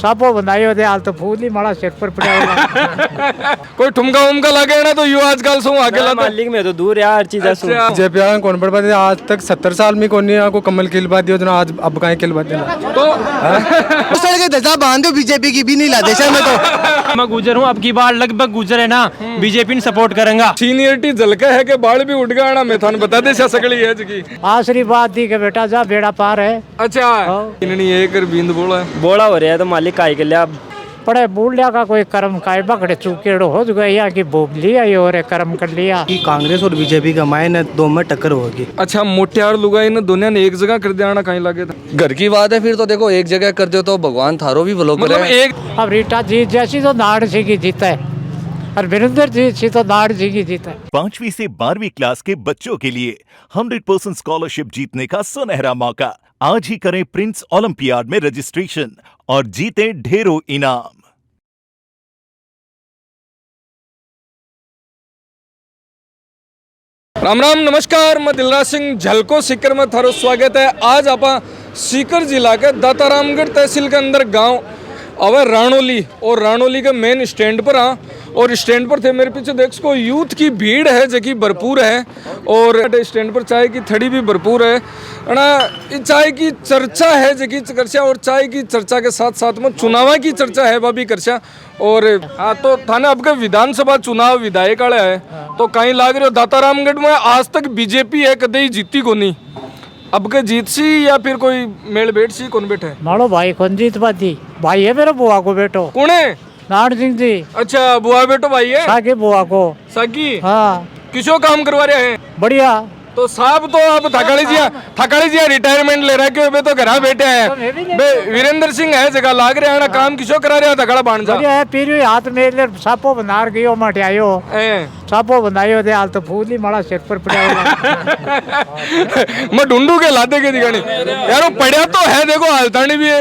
सापो बनायो दे हाल तो फूल ही माड़ा सिर पर पड़ा कोई ठुमका उमका लगे ना तो यू आजकल सो आगे लाता मालिक में तो दूर यार हर चीज अच्छा। बीजेपी वाला कौन पड़ पाते आज तक 70 साल में कौन नहीं को कमल खिलवा दियो तो आज अब कहीं खिलवा देना तो उस तरह के दजा बांध दो बीजेपी की भी नहीं लाते शहर में तो मैं गुजर हूँ अब की बार लगभग गुजर है ना बीजेपी ने सपोर्ट करेंगा। सीनियरिटी झलका है कि बाल भी उठ गया ना मैं थाने बता दे सकली है जी आखिरी बात दी के बेटा जा बेड़ा पार है अच्छा इन्होंने एक बिंद बोला है बोला हो रहा है तो मालिक का के लिया पड़े बूढ़िया का कोई कर्म काय बकड़े चूकेड़ो हो गया कि भोग लिया ये और कर्म कर लिया कि कांग्रेस और बीजेपी का मायने दो में टक्कर होगी। अच्छा मोटियार लुगाई ने दोनों ने एक जगह कर दिया कहीं लगे था घर की बात है फिर तो देखो एक जगह कर दो तो भगवान थारो भी भलो करे। मतलब एक अब रीटा जी जैसी तो नाड़ जी की जीता है और वीरेंद्र जी सी तो नाड़ जी की जीता है। 5वीं से 12वीं क्लास के बच्चों के लिए 100% स्कॉलरशिप जीतने का सुनहरा मौका। आज ही करें प्रिंस ओलंपियाड में रजिस्ट्रेशन और जीते ढेरों इनाम। राम राम नमस्कार मैं दिलराज सिंह झलको सीकर में थारो स्वागत है। आज आप सीकर जिला के दातारामगढ़ तहसील के अंदर गांव अवे राणोली और राणोली के मेन स्टैंड पर और स्टैंड पर थे मेरे पीछे देख सको यूथ की भीड़ है जो कि भरपूर है और स्टैंड पर चाय की थड़ी भी भरपूर है ना। चाय की चर्चा है जो कि करछा और चाय की चर्चा के साथ साथ में चुनाव की चर्चा है वह भी करछा। और हाँ तो थाने अब के विधानसभा चुनाव विधायक वाले है तो कहीं लाग रहे हो दातारामगढ़ में आज तक बीजेपी है कदे जीती को नहीं अब के जीत सी या फिर कोई मेल बैठ सी कौन बैठे मानो भाई कौन जीत बाती भाई है मेरा बुआ को बेटो कौन है नाड़ सिंह जी। अच्छा बुआ बेटो भाई है सागे बुआ को सगी हाँ किसो काम करवा रहे हैं बढ़िया तो साहब तो अब थकाली जी रिटायरमेंट ले रहा है तो घर बैठे हैं वीरेंद्र सिंह है जगह लाग रहे हैं ना काम किसो करा रहे थकाड़ा बाण जा बढ़िया है पीरी हाथ में ले सापो बना गयो मटियायो सापो बनायो दे हाल तो फूल ही माड़ा सिर पर पड़ा मैं ढूंढू के लादे के दिखानी यार पढ़िया तो है देखो हालतानी भी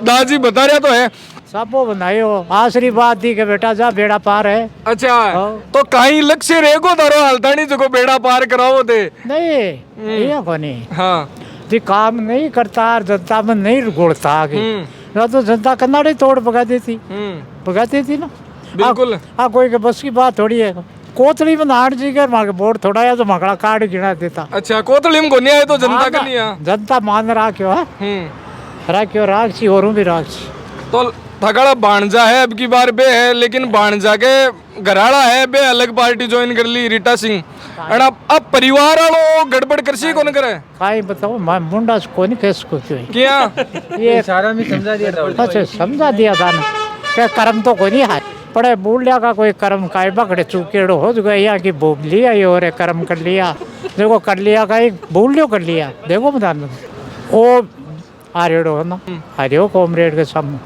दादी बता रहा तो है सापो बनायो आखिरी बात दी के बेटा जा बेड़ा पार है। अच्छा तो कहीं लक्ष्य रहेगो तारो हालतानी जो बेड़ा पार कराओ दे नहीं ये कोनी हाँ जी काम नहीं करता जनता में नहीं घुड़ता आगे तो जनता कन्नाड़ी तोड़ भगा देती ना बिल्कुल। कोई के बस की बात थोड़ी है कोतली में नाड़ जी के मांगे बोर्ड थोड़ा या तो मकड़ा काट गिना देता। अच्छा कोतली में गोनिया है तो जनता का नहीं है जनता मान राख्यो है राख्यो राखसी और भी राखसी तो थकाड़ा बाणजा है अब की बार बे है लेकिन बाणजा के घराड़ा है बे अलग पार्टी ज्वाइन कर ली रीटा सिंह अब परिवार वालों गड़बड़ करसी कौन करे काई बताओ मैं मुंडा से कोनी कैसे को क्यों क्या ये सारा में समझा दिया था। अच्छा समझा दिया था ना क्या कर्म तो कोई नहीं है पड़े बूढ़िया का कोई कर्म काय बकड़े चूकेड़ो हो गया कि भोग लिया ये और कर्म कर लिया देखो कर लिया का एक भूल लियो कर लिया देखो बता वो आर्यो है ना आर्यो कॉमरेड के सामने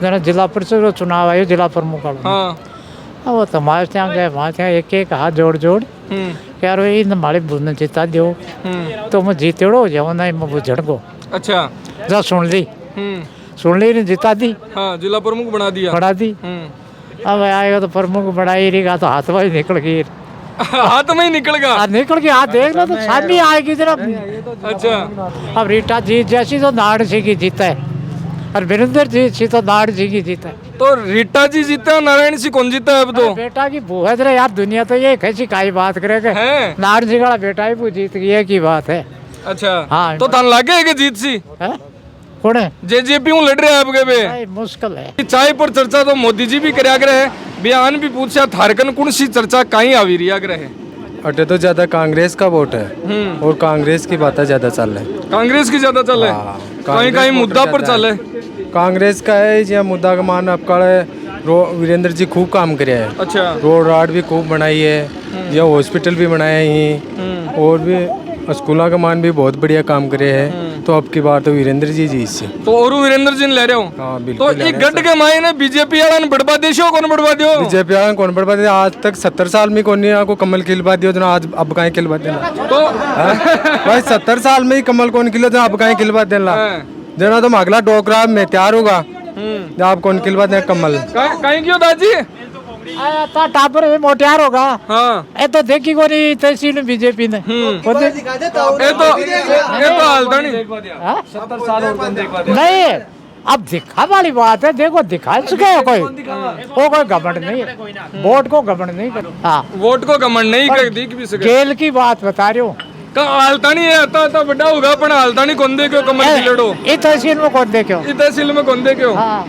जना जिला परिषद चुनाव आयो जिला प्रमुख वो तो हमारे यहाँ गए वहाँ यहाँ एक हाथ जोड़ यार इन हमारे बुन जीता दो तो मैं जीतेड़ो जाओ ना मैं बुझड़ को अच्छा जा सुन ली ने जीता दी हाँ जिला प्रमुख बना दी अब आएगा तो प्रमुख बढ़ाई रही तो हाथ में निकल गई हाथ में ही निकल गया हाथ देख लो तो सामने आएगी जरा। अच्छा अब रीटा जी जैसी तो नाड़ जी की जीता है और वीरेंद्र जी सी तो नाड़ जी की जीता है। तो रीटा जी जीते और नारायण सिंह कौन जीता है अब तो बेटा की बुआ रे यार दुनिया तो ये कैसी काई बात करेगा नाड़ जी का बेटा ही वो जीत गया की बात है। अच्छा हाँ तो थान लागे है कि जीत सी कौन है जेजेपी हूँ लड़ रहे हैं आपके बे मुश्किल है चाय पर चर्चा तो मोदी जी भी कराया गए है बयान भी पूछा थारकन कौन सी चर्चा कहीं आवी रिया गए है अटे तो ज्यादा कांग्रेस का वोट है और कांग्रेस की बातें ज्यादा चल रही है कांग्रेस की ज्यादा चल रहा है कहीं मुद्दा पर चल है कांग्रेस का है या मुद्दा का मान आपका वीरेंद्र जी खूब काम करे है। अच्छा रोड राड भी खूब बनाई है या हॉस्पिटल भी बनाए ही और भी स्कूलों का मान भी बहुत बढ़िया काम करे है तो अब की बार तो वीरेंद्र जी से तो और वीरेंद्र जी ने ले रहे हो हाँ बिल्कुल तो एक गट के मायने बीजेपी वाला ने बढ़वा देशो कौन बढ़वा दियो बीजेपी वाला कौन बढ़वा दियो आज तक 70 साल में कौन नहीं को कमल खिलवा दियो तो आज अब कहीं खिलवा देना तो भाई 70 साल में ही कमल कौन खिलो तो अब कहीं खिलवा देना जना तुम अगला डोकरा में तैयार होगा आप कौन खिलवा देना कमल कहीं क्यों दादी टापर मोटियार होगा हाँ ए तो देखी को नहीं तहसील बीजेपी ने ये तो हालता नहीं 70 साल नहीं अब दिखा वाली बात है, देखो दिखा चुके हैं कोई, वो कोई घमंड नहीं है, वोट को घमंड नहीं कर। हाँ, वोट को घमंड नहीं कर दिख भी सके। जेल की बात बता रही हूँ। का हालता नहीं है, आता बड़ा होगा पण हालता नहीं कौन दे क्यों कमर की लड़ो। इस तहसील में कौन देखे? इस तहसील में कौन दे क्यों? हाँ,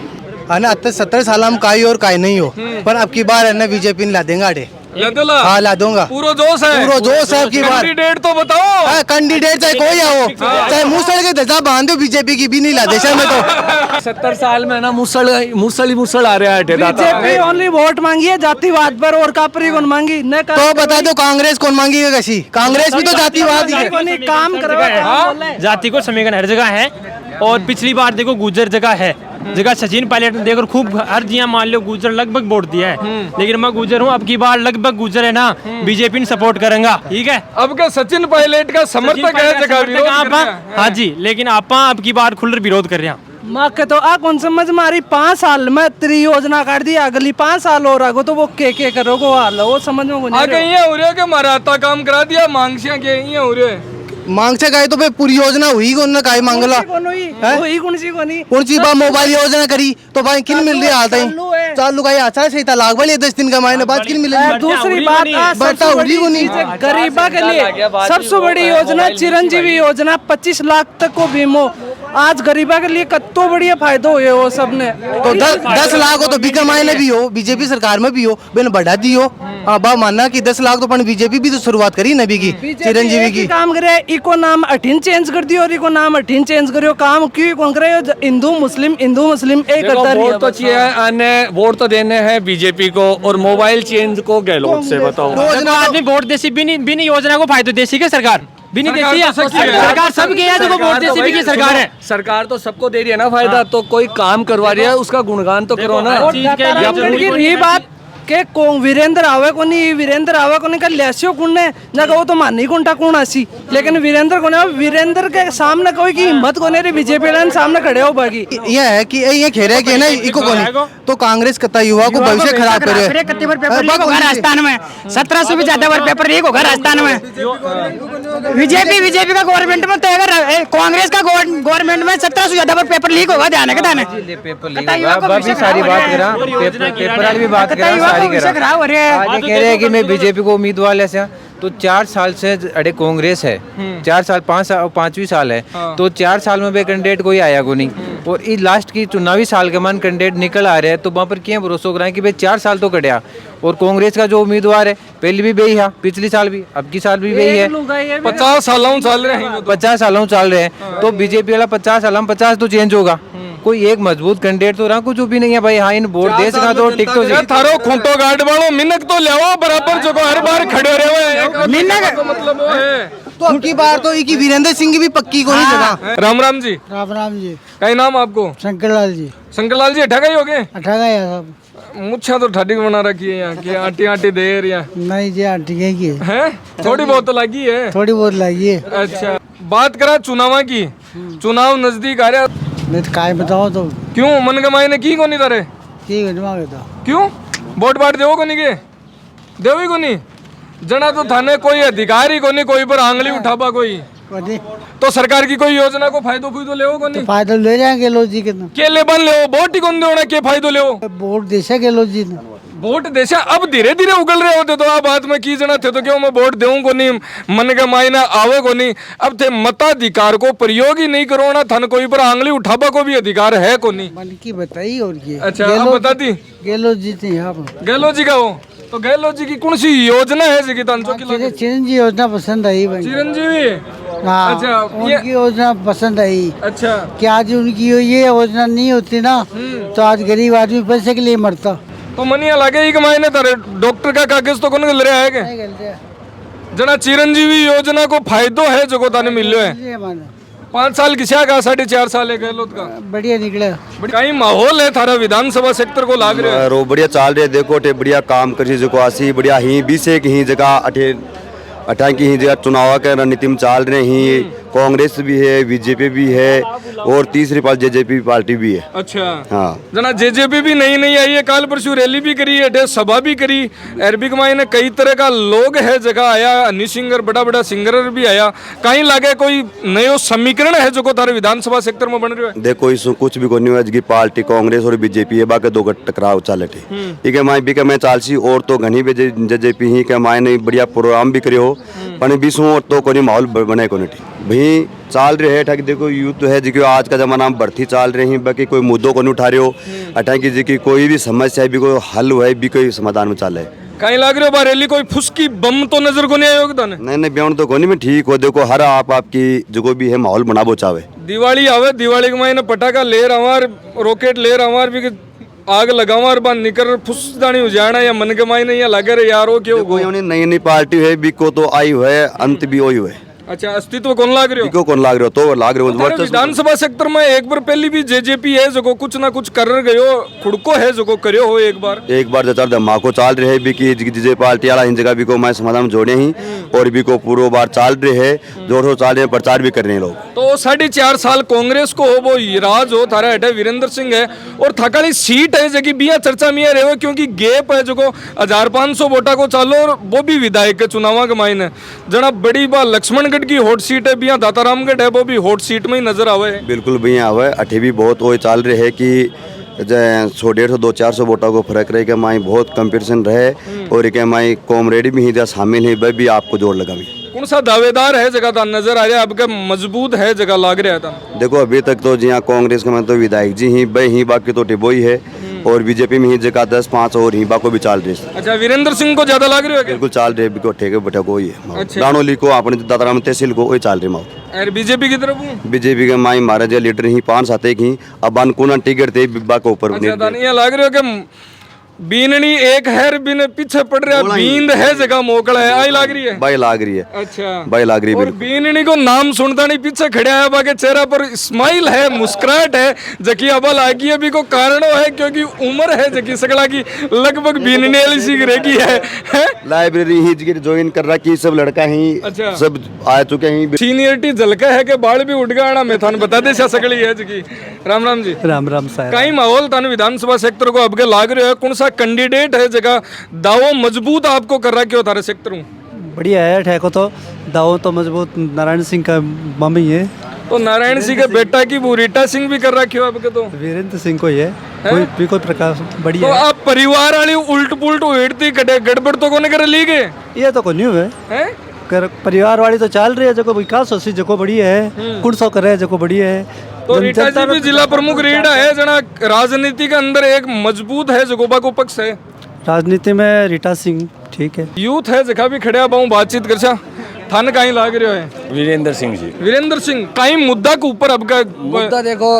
है ना 70 साल हम काई और काई नहीं हो, पर अब की बार है ना बीजेपी ने ला देंगे आटे। लदला हाँ ला दूंगा, पूरा जोश है, पूरा जोश है अब की बार। कैंडिडेट तो बताओ। हाँ, कैंडिडेट चाहे कोई आओ, चाहे मुसड़ के धजा बांध दो, बीजेपी की भी नहीं ला देशा में तो। 70 साल में ना मुसल आ रहा है बीजेपी ओनली वोट मांगी है जातिवाद पर, और कापरी कौन मांगी न तो बता दो कांग्रेस कौन मांगेगा? कैसी कांग्रेस भी तो जातिवाद ही है। काम करवा। जाति को समीकरण हर जगह है, और पिछली बार देखो गुजर जगह है, जगह सचिन पायलट ने देखो खूब हर जिया मान लो गुजर लगभग वोट दिया है, लेकिन मैं गुजर हूँ, अब की बार लगभग गुजर है ना बीजेपी ने सपोर्ट करेंगा, ठीक है। अब का सचिन पायलट का समर्थक है जगह विरोध कर रहा है। हाँ जी, लेकिन आप अब की बार खुलकर विरोध कर रहे हैं। माँ के तो आ कौन समझ मारी 5 साल में तेरी योजना काट दी, अगली 5 साल और आगो तो वो के करोगे वो हाल वो समझ में नहीं आगे ये हो रहा है कि हमारा आता काम करा दिया, मांग से के ये हो रहा है। मांग से गए तो फिर पूरी योजना हुई कौन ना काई मांगला? कौन सी बात मोबाइल योजना करी तो भाई किन मिल रही हालत है? चालू का अच्छा सही था, लाग वाली 10 दिन का महीने बाद किन मिल रही? दूसरी बात बता उड़ी को नहीं, गरीबा के लिए सबसे बड़ी योजना चिरंजीवी योजना 25 लाख तक को बीमो, आज गरीबा के लिए कत्तो बढ़िया फायदो हुए वो सबने। तो 10 लाख हो तो भी कमाए भी हो, बीजेपी सरकार में भी हो, बिन बढ़ा दी हो। हाँ बा मानना कि 10 लाख तो पर बीजेपी भी तो शुरुआत करी नबी की, चिरंजीवी की काम करे। इको नाम 18 चेंज कर दियो और इको नाम 18 चेंज करियो, काम क्यों कौन करे? हिंदू मुस्लिम एक करता रही। वोट तो चाहिए अन्य वोट तो देने हैं बीजेपी को, और मोबाइल चेंज को गहलोत से बताओ। आदमी वोट देसी बिनी योजना को फायदो देसी के सरकार भी नहीं देती है, सरकार सब की है, देखो वोट देसी भी की सरकार है। सरकार तो सबको दे रही है ना फायदा, तो कोई काम करवा रही है उसका गुणगान तो करो ना। ये बात के वीरेंद्र आवे को नहीं कर लियासियो कुने जगह वो तो मानी कुंटा कौन आसी, लेकिन वीरेंद्र को नहीं, वीरेंद्र के सामने कोई की हिम्मत को नहीं रही, बीजेपी लाइन सामने खड़े हो बाकी। ये है कि ये खेरे है कि ना इको को तो कांग्रेस कता युवा को भविष्य खराब करे। राजस्थान में 17 से भी ज्यादा बार पेपर लीक होगा राजस्थान में। बीजेपी का गवर्नमेंट में तो अगर कांग्रेस का गवर्नमेंट में 17 से ज्यादा बार पेपर लीक होगा, ध्यान है सारी बात करा पेपर वाली भी बात करा आज कह रहे हैं कि मैं बीजेपी को उम्मीदवार ऐसा, तो 4 साल से अरे कांग्रेस है, 4 साल 5वीं साल है, तो 4 साल में भी कैंडिडेट कोई आया को नहीं, और ये लास्ट की चुनावी साल के मान कैंडिडेट निकल आ रहे हैं, तो वहाँ पर क्या भरोसा कराएं कि भाई 4 साल तो कटिया। और कांग्रेस का जो उम्मीदवार है पहले भी वही है, पिछली साल भी, अब की साल भी वही है, 50 सालों चल रहे हैं, 50 सालों चल रहे हैं। तो बीजेपी वाला 50 साल 50 तो चेंज होगा, कोई एक मजबूत कैंडिडेट तो रहा, कुछ भी नहीं है भाई। हाँ इन वोट देश का तो टिक तो थारो खूंटो गार्ड वालों मिनक तो ले बराबर जो हर बार खड़े रहे मिनक मतलब है। तो अब की बार तो एक वीरेंद्र सिंह की भी पक्की को नहीं जगह। राम राम जी। राम जी। क्या नाम आपको? शंकरलाल जी। शंकरलाल जी अठा गए हो गए? अठा गए सब। मुच्छा तो ठाडी बना रखी है यहाँ की, आटी देर या नहीं जी, आटी की है, थोड़ी बहुत तो लगी है, थोड़ी बहुत लगी है। अच्छा बात करा चुनाव की, चुनाव नजदीक आ रहा, नहीं तो काय बताओ तो क्यों मन के मायने की को नहीं तारे क्यों वोट बाट देवो को नहीं के देवी को नहीं जना, तो थाने कोई अधिकारी को नहीं, कोई पर आंगली उठाबा कोई, तो सरकार की कोई योजना को फायदो फूदो ले को नहीं? फायदा ले जाएंगे लो जी के ले बन ले वोट ही कौन देना के फायदो ले वोट देशा के लो जी वोट देशा। अब धीरे धीरे उगल रहे होते तो आप बात में की जना थे, तो क्यों मैं वोट देऊं को नहीं, मन का मायना आवे को नहीं। अब थे मताधिकार को प्रयोग ही नहीं करो ना, थन कोई पर आंगली उठाबा को भी अधिकार है को नहीं। मन की बताई और ये अच्छा आप बता दी गहलोत जी थे यहाँ पर, गहलोत जी का हो, तो गहलोत जी की कौन सी योजना है जी की चिरंजीवी योजना पसंद आई? चिरंजीवी हाँ, अच्छा उनकी योजना पसंद आई। अच्छा कि आज उनकी ये योजना नहीं होती ना तो आज गरीब आदमी पैसे के लिए मरता। तो मनिया लगे ही कमाए तारे डॉक्टर का कागज तो कौन गल रहा है के जना चिरंजीवी योजना को फायदो है जो को ताने मिल रहा है 5 साल किसा का 4.5 साल है गहलोत का बढ़िया निकला। कई माहौल है थारा विधानसभा सेक्टर को लाग रहे रो बढ़िया चाल रहे देखो टे बढ़िया काम करी जो आसी बढ़िया ही 20 की ही जगह 18 की ही जगह चुनाव के रणनीति में चाल रहे ही कांग्रेस भी है, बीजेपी भी है और तीसरी पार्टी जेजेपी पार्टी भी है। अच्छा हाँ जना जेजेपी भी नई नई आई है, काल परसों रैली भी करी है, सभा भी करी, अरबिक माई ने कई तरह का लोग है जगह आया, हनी सिंगर बड़ा बड़ा सिंगर भी आया, कहीं लागे कोई नयो समीकरण है जो को थारे विधानसभा सेक्टर में बन रहा है। देखो इसमें कुछ भी कोई नहीं हुआ की पार्टी कांग्रेस और बीजेपी है, बाकी दो टकराव चाले थे। ठीक है माई भी मैं चालसी और तो घनी भी जेजेपी ही के माई ने बढ़िया प्रोग्राम भी करे हो, पर बीसों और तो कोई माहौल बने को नहीं भाई चाल रहे है। अठाकी देखो यूथ है जी आज का जमाना में भर्ती चाल रही है, बाकी कोई मुद्दों को नहीं उठा रहे हो। अठाकी जी की कोई भी समस्या है भी कोई हल हुआ है भी कोई समाधान में चाले कहीं लग रहे हो बारेली कोई फुसकी बम तो नजर को नहीं आया होगा नहीं ब्याह तो कोई नहीं ठीक हो। देखो हर आपकी जो भी है माहौल बनाबो चाहे। दिवाली आवे, दिवाली के महीने पटाखा ले रहा रॉकेट ले रहा भी आग लगावा और बाहर निकल फुसदानी उजाड़ा या मन के मायने या लगे रहे यारो क्यों नई नई पार्टी है बिको तो आई है अंत भी वही है। अच्छा अस्तित्व कौन लाग रहे हो? कौन लाग रहे हो तो लाग रहे हो विधानसभा सेक्टर में एक बार पहले भी जेजेपी है जो कुछ ना कुछ कर गयो खुड़को है जो करियो हो एक बार जचार धमाको चाल रहे है भी की जे पार्टी वाला इन जगह भी को मैं समाधान जोड़े ही और भी को पूर्व बार चाल रहे है जोर से चाल रहे प्रचार भी कर रहे हैं लोग। तो 4.5 साल कांग्रेस को हो वो राज हो थारा हटे वीरेंद्र सिंह है और थकाली सीट है जगह बिया चर्चा में रहे हो क्योंकि गैप है जो 1500 वोटा को चालो और वो भी विधायक के चुनाव के मायने जना बड़ी बात लक्ष्मणगढ़ की हॉट सीट है बिया दातारामगढ़ है वो भी हॉट सीट में ही नजर आवे। बिल्कुल भैया आवे अठे भी बहुत वो चाल रहे है कि 150-200-400 वोटों को फर्क रहे माई बहुत कंपटीशन रहे और क्या माई कॉमरेड भी ही शामिल है वह भी आपको जोड़ लगा भी। कौन सा दावेदार है जगह था नजर आ रहा है आपका मजबूत है जगह लाग रहा था? देखो अभी तक तो जी कांग्रेस का तो विधायक जी ही बे ही बाकी तो टिबो ही है और बीजेपी में ही जगह 10-5 और ही बाको भी चाल रही है। अच्छा वीरेंद्र सिंह को ज्यादा लाग रही है? बिल्कुल चाल रहे बिको ठेके बैठा को ही है। रानोली को अपने दाताराम तहसील को वही चाल रही माओ। और बीजेपी की तरफ बीजेपी के माई महाराजा लीडर ही 5-7 की अब अनकुना टिकट थे बिब्बा के ऊपर लाग रहे हो कि बीननी एक हैर बिन पीछे पड़ रहा बींद है जगह मोकड़ा है आई लाग रही है भाई लाग रही है। अच्छा भाई लाग रही है और बीननी को नाम सुनता नहीं पीछे खड़ा है बाकी चेहरा पर स्माइल है मुस्कुराहट है जकी अब लागी है भी को कारण है क्योंकि उम्र है जकी सकला की लगभग बीननी वाली सी रहेगी है लाइब्रेरी ही ज्वाइन कर रहा की सब लड़का ही अच्छा सब आ चुके हैं सीनियरिटी झलका है के बाल भी उठ गया मैं थान बता दे सकली है जकी। राम राम जी। राम राम साहब। कई माहौल थान विधानसभा सेक्टर को अब के लाग रहे हो कौन सा कैंडिडेट है जगह दावो मजबूत आपको कर रहा क्यों थारे सेक्टर में? बढ़िया है ठेको तो दावो तो मजबूत नारायण सिंह का मम्मी है तो नारायण सिंह के बेटा की वो रीटा सिंह भी कर रखी हो आपके तो वीरेंद्र सिंह को ही है कोई प्रकाश बढ़िया तो आप परिवार वाली उल्ट पुलट उड़ती गड़बड़ तो कोने कर ली गए ये तो को नहीं हुए परिवार वाली तो चल रही है जो विकास होसी जो बढ़िया है कुण सौ करे जो बढ़िया है। तो रीटा जी भी जिला प्रमुख रीटा है जना राजनीति के अंदर एक मजबूत है जगोबा को पक्ष है राजनीति में रीटा सिंह ठीक है यूथ है जगह भी खड़े पाऊँ बातचीत कर थान कहीं लाग रहे हो? वीरेंद्र सिंह जी। वीरेंद्र सिंह कहीं मुद्दा के ऊपर अब का मुद्दा देखो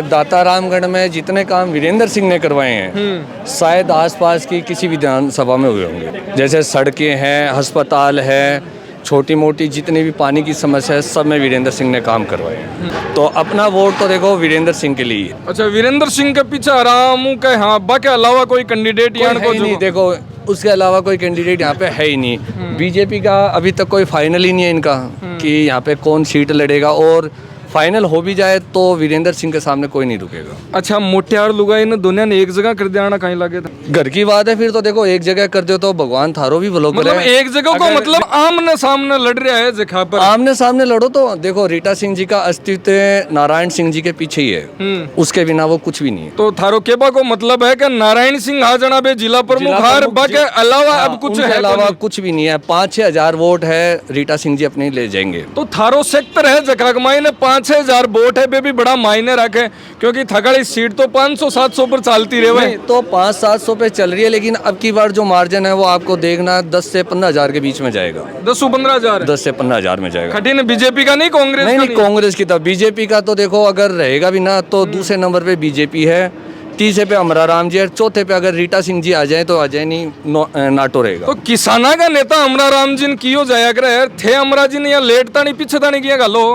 दातारामगढ़ में जितने काम वीरेंद्र सिंह ने करवाए हैं शायद आसपास की किसी विधानसभा में हुए होंगे जैसे सड़कें हैं अस्पताल है छोटी मोटी जितनी भी पानी की समस्या है सब में वीरेंद्र सिंह ने काम करवाए तो अपना वोट तो देखो वीरेंद्र सिंह के लिए। अच्छा वीरेंद्र सिंह के पीछे आराम के हाँ बाकी अलावा कोई कैंडिडेट यहाँ को नहीं देखो उसके अलावा कोई कैंडिडेट यहाँ पे है ही नहीं। बीजेपी का अभी तक कोई फाइनल ही नहीं है इनका कि यहाँ पे कौन सीट लड़ेगा और फाइनल हो भी जाए तो वीरेंद्र सिंह के सामने कोई नहीं रुकेगा। अच्छा मोटियार लुगाई ने दुनिया ने एक जगह कर दिया कहीं लगे था घर की बात है फिर तो देखो एक जगह कर दो तो भगवान थारो भी भलो मतलब एक जगह को मतलब आमने सामने लड़ रहा है जगह पर आमने सामने लड़ो तो देखो रीटा सिंह जी का अस्तित्व नारायण सिंह जी के पीछे ही है उसके बिना वो कुछ भी नहीं है। तो थारो केबा को मतलब है कि नारायण सिंह आ जाना बे जिला प्रमुख हार बाकी अलावा अब कुछ है अलावा कुछ भी नहीं है। 5-6 हजार वोट है रीटा सिंह जी अपने ले जाएंगे। तो थारो सेक्टर है जगह मायने 5-6 हजार वोट है बे भी बड़ा मायने रखे क्योंकि थकाड़ी सीट तो 500-700 पर चलती रहे तो 500-700 पे चल रही है लेकिन अब की बार जो मार्जिन है वो आपको देखना 10 से 15 हजार के बीच में जाएगा। 10 से 15 हजार 10 से 15 हजार में जाएगा। कठिन बीजेपी का नहीं कांग्रेस नहीं कांग्रेस की था बीजेपी का तो देखो अगर रहेगा भी ना तो दूसरे नंबर पे बीजेपी है तीसरे पे अमरा राम जी है चौथे पे अगर रीटा सिंह जी आ जाए तो आ जाए नहीं नाटो रहेगा। तो किसाना का नेता अमरा राम जी कियो जाया करे थे अमरा जी ने या लेटता नहीं पीछे था नहीं किया गालो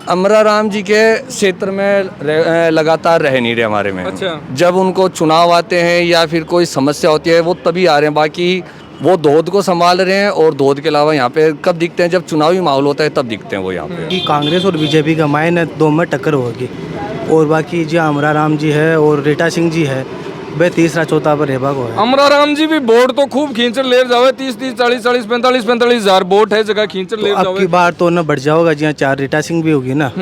अमरा राम जी के क्षेत्र में लगातार रह नहीं रहे हमारे में। अच्छा। जब उनको चुनाव आते हैं या फिर कोई समस्या होती है वो तभी आ रहे हैं बाकी वो धोद को संभाल रहे हैं और धोद के अलावा यहाँ पे कब दिखते हैं, जब चुनावी माहौल होता है तब दिखते हैं वो यहाँ पे। कि कांग्रेस और बीजेपी का मायने दो में टक्कर होगी, और बाकी जो अमरा राम जी है और रीटा सिंह जी है वे तीसरा चौथा पर रेबा को है। अमरा राम जी भी वोट तो खूब खींचर ले जावे, 30-30, 40-40, 45-45 हजार वोट है जगह खींचर ले जावे। अब की बार तो न बढ़ जाओगा, जहाँ 4 रीटा सिंह भी होगी ना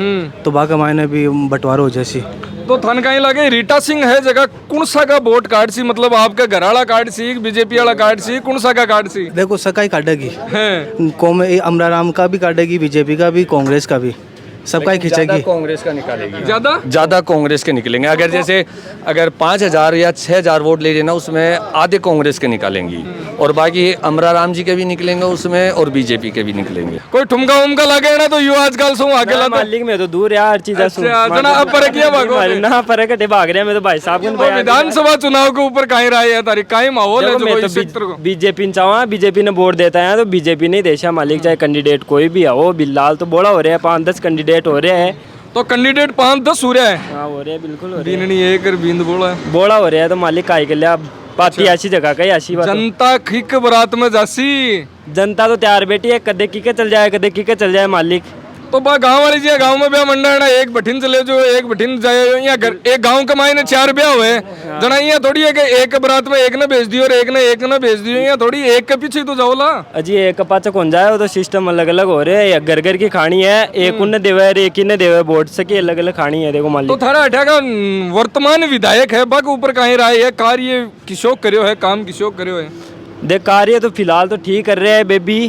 तो बाका मायने भी बंटवारा हो जैसी। तो थान कहीं लगे रीटा सिंह है जगह कौन सा का वोट कार्ड सी, मतलब आपका घर वाला कार्ड सी, बीजेपी वाला कार्ड सी, कौन सा का कार्ड सी? देखो सका ही काटेगी, अमरा राम का भी काटेगी, बीजेपी का भी, कांग्रेस का भी, सबका ही खींचेगी। कांग्रेस का निकालेगी, ज्यादा कांग्रेस के निकलेंगे। अगर 5,000 या 6,000 वोट ले लेना उसमें आधे कांग्रेस के निकालेंगी, और बाकी अमरा राम जी के भी निकलेंगे उसमें और बीजेपी के भी निकलेंगे। कोई ठुमका उमका लगे ना तो यू आजकल सो आगे लगा मालिक में तो दूर यार चीज जना अब पर किया भागो ना पर कटे भाग रहे हैं। मैं तो भाई साहब को विधानसभा चुनाव के ऊपर कहीं राय है तारीख, कहीं माहौल है जो इस क्षेत्र को? बीजेपी चाहवा, बीजेपी ने वोट देता है तो बीजेपी नहीं देशा मालिक, चाहे कैंडिडेट कोई भी है वो बिल्लाल तो बोला हो रहे हैं, 5-10 कैंडिडेट हो रहे हैं, तो कैंडिडेट 5-10 हो रहा है। हाँ हो रहे हैं, बिल्कुल हो दिन नहीं एक बींद बोला हो रहा है तो मालिक काहे के लिए पार्टी ऐसी जगह का ऐसी बात। जनता खिक बरात में जासी, जनता तो तैयार बैठी है, कदे की के चल जाए, कदे की के चल जाए मालिक। तो बा गांव वाली जी गांव में ब्याह मंडा है ना, एक बठिन चले जो एक बठिन जाए, यहाँ घर एक गांव के मायने 4 ब्याह हुए जना, यहाँ थोड़ी है कि एक बरात में एक ने भेज दियो और एक ने भेज दियो, यहाँ थोड़ी एक के पीछे तो जाओ ला। अजी एक पाचक हो जाए तो सिस्टम अलग अलग हो रहे हैं, घर घर की खानी है, एक उन्हें देवे एक ही ने देवे, वोट से की अलग अलग खानी है। देखो मालिक तो थारा हटा का वर्तमान विधायक है बाग ऊपर कहीं राय है, कार्य किशोक करो है, काम किशोक करो है? देख कार्य तो फिलहाल तो ठीक कर रहे हैं बेबी,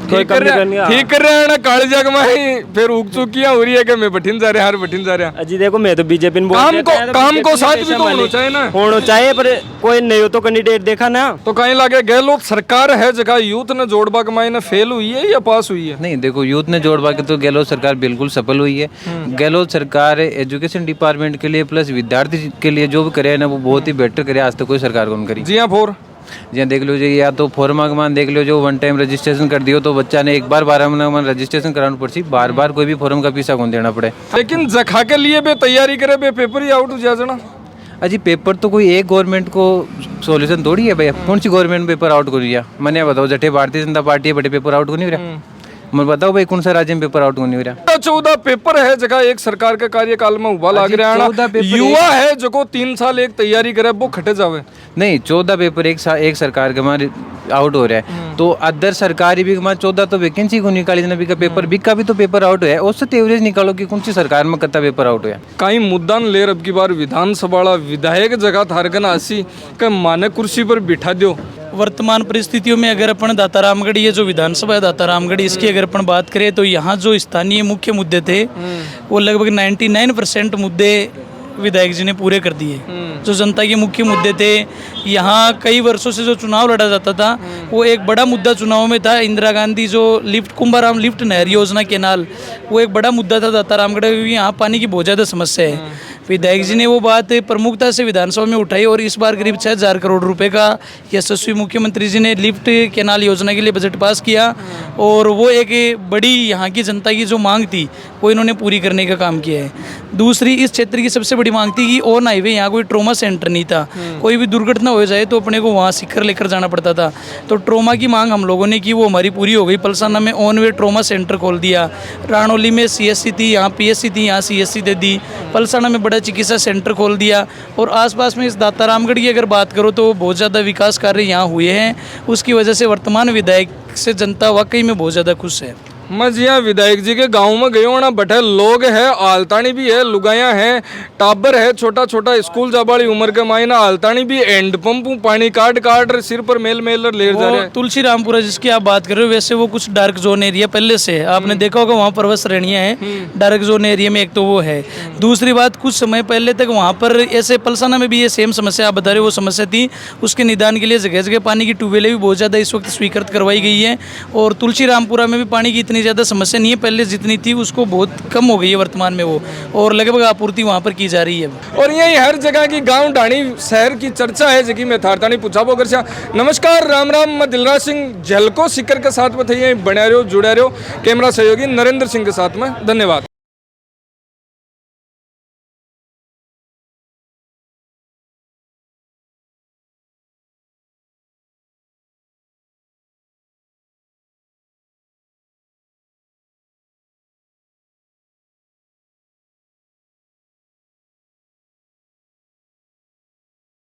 ठीक कर रहे हैं ना, काली जग में फिर उग चुकिया हो रही है कि मैं बठिन जा रहा, हर बठिन जा रहा। अजी देखो मैं तो बीजेपी में काम को साथ भी तो होना चाहिए ना, होना चाहिए, पर कोई नहीं हो तो कैंडिडेट देखा ना तो कहीं लगे गहलोत सरकार है जगह यूथ ने जोड़बा के मायने फेल हुई है या पास हुई है? नहीं देखो, यूथ ने जोड़बा के तो गहलोत सरकार बिल्कुल सफल हुई है। गहलोत सरकार एजुकेशन डिपार्टमेंट के लिए प्लस विद्यार्थी के लिए जो भी करे ना वो बहुत ही बेटर करे, आज तक कोई सरकार को नहीं करी। जी हाँ, जी देख लो जी, या तो फॉर्मा के मान देख लो, जो 1 टाइम रजिस्ट्रेशन कर दियो तो बच्चा ने एक बार 12 महीना रजिस्ट्रेशन कराना पड़ती, बार कोई भी फॉर्म का पैसा कौन देना पड़े। लेकिन जखा के लिए भी तैयारी करे बे पेपर ही आउट हो जाए जना। अजी पेपर तो कोई एक गवर्नमेंट को सॉल्यूशन थोड़ी है भाई, कौन सी गवर्नमेंट पेपर आउट कर दिया? मैंने बताओ, जठे भारतीय जनता पार्टी है बड़े पेपर आउट को नहीं हो रहा, मैं बताओ भाई कौन सा राज्य में पेपर आउट नहीं हो रहा? 14 पेपर है जगह एक सरकार के कार्यकाल में उबा लाग रहा है, युवा है जो को 3 साल एक तैयारी करे वो खटे जावे। नहीं 14 पेपर एक सरकार के हमारे आउट हो रहा है, तो अदर सरकारी भी हमारे 14 तो वैकेंसी को निकाली जना, भी का पेपर बिक का भी तो पेपर आउट हुआ है, उससे एवरेज निकालो कि कौन सी सरकार में कितना पेपर आउट हुआ। कहीं मुद्दा न ले अब की बार विधानसभा विधायक जगह थारगन आसी के माने कुर्सी पर बिठा दो। वर्तमान परिस्थितियों में अगर अपन दातारामगढ़, ये जो विधानसभा है दातारामगढ़, इसकी अगर अपन बात करें तो यहाँ जो स्थानीय मुख्य मुद्दे थे वो लगभग 99% मुद्दे विधायक जी ने पूरे कर दिए। जो जनता के मुख्य मुद्दे थे, यहाँ कई वर्षों से जो चुनाव लड़ा जाता था वो एक बड़ा मुद्दा चुनाव में था, इंदिरा गांधी जो लिफ्ट कुंभाराम लिफ्ट नहर योजना केनाल, वो एक बड़ा मुद्दा था दातारामगढ़, यहाँ पानी की बहुत ज़्यादा समस्या है। विधायक जी ने वो बात प्रमुखता से विधानसभा में उठाई और इस बार करीब 6,000 करोड़ रुपए का यशस्वी मुख्यमंत्री जी ने लिफ्ट केनाल योजना के लिए बजट पास किया, और वो एक बड़ी यहाँ की जनता की जो मांग थी वो इन्होंने पूरी करने का काम किया है। दूसरी, इस क्षेत्र की सबसे बड़ी मांग थी कि ऑन हाईवे यहाँ कोई ट्रोमा सेंटर नहीं था, कोई भी दुर्घटना हो जाए तो अपने को वहाँ सीकर लेकर जाना पड़ता था, तो ट्रोमा की मांग हम लोगों ने की, वो हमारी पूरी हो गई। पलसाना में ऑन वे ट्रोमा सेंटर खोल दिया, राणौली में CSC थी, यहाँ PSC थी, यहाँ CSC दे दी, पलसाना में बड़ा चिकित्सा सेंटर खोल दिया, और आसपास में इस दातारामगढ़ की अगर बात करो तो बहुत ज़्यादा विकास कार्य यहाँ हुए हैं। उसकी वजह से वर्तमान विधायक से जनता वाकई में बहुत ज़्यादा खुश है। मैं जी यहाँ विधायक जी के गांव में गयो ना, बटे लोग है, आलतानी भी है, लुगाया है, टाबर है, छोटा छोटा स्कूल जाबाड़ी उम्र के मायना, आलतानी भी एंड पंप पानी काट सिर पर मेल ले जा रहे हैं। तुलसी रामपुरा जिसकी आप बात कर रहे हो, वैसे वो कुछ डार्क जोन एरिया पहले से है, आपने देखा होगा वहाँ पर्वत श्रेणियाँ हैं डार्क जोन एरिया में, एक तो वो है। दूसरी बात, कुछ समय पहले तक वहाँ पर ऐसे पलसाना में भी ये सेम समस्या आप बता रहे हो, वो समस्या थी, उसके निदान के लिए जगह जगह पानी की ट्यूबवेलें भी बहुत ज़्यादा इस वक्त स्वीकृत करवाई गई है, और तुलसी रामपुरा में भी पानी की इतनी ज़्यादा समस्या नहीं है, पहले जितनी थी उसको बहुत कम हो गई है वर्तमान में वो, और लगभग आपूर्ति वहाँ पर की जा रही है। और यही हर जगह की गांव ढाणी शहर की चर्चा है जगह में थारतानी पूछा बोगर से। नमस्कार, राम राम, मैं दिलराज सिंह झलको सिकर के साथ में थे, बने रहो जुड़े रहो, कैमरा सहयोगी नरेंद्र सिंह के साथ में, धन्यवाद।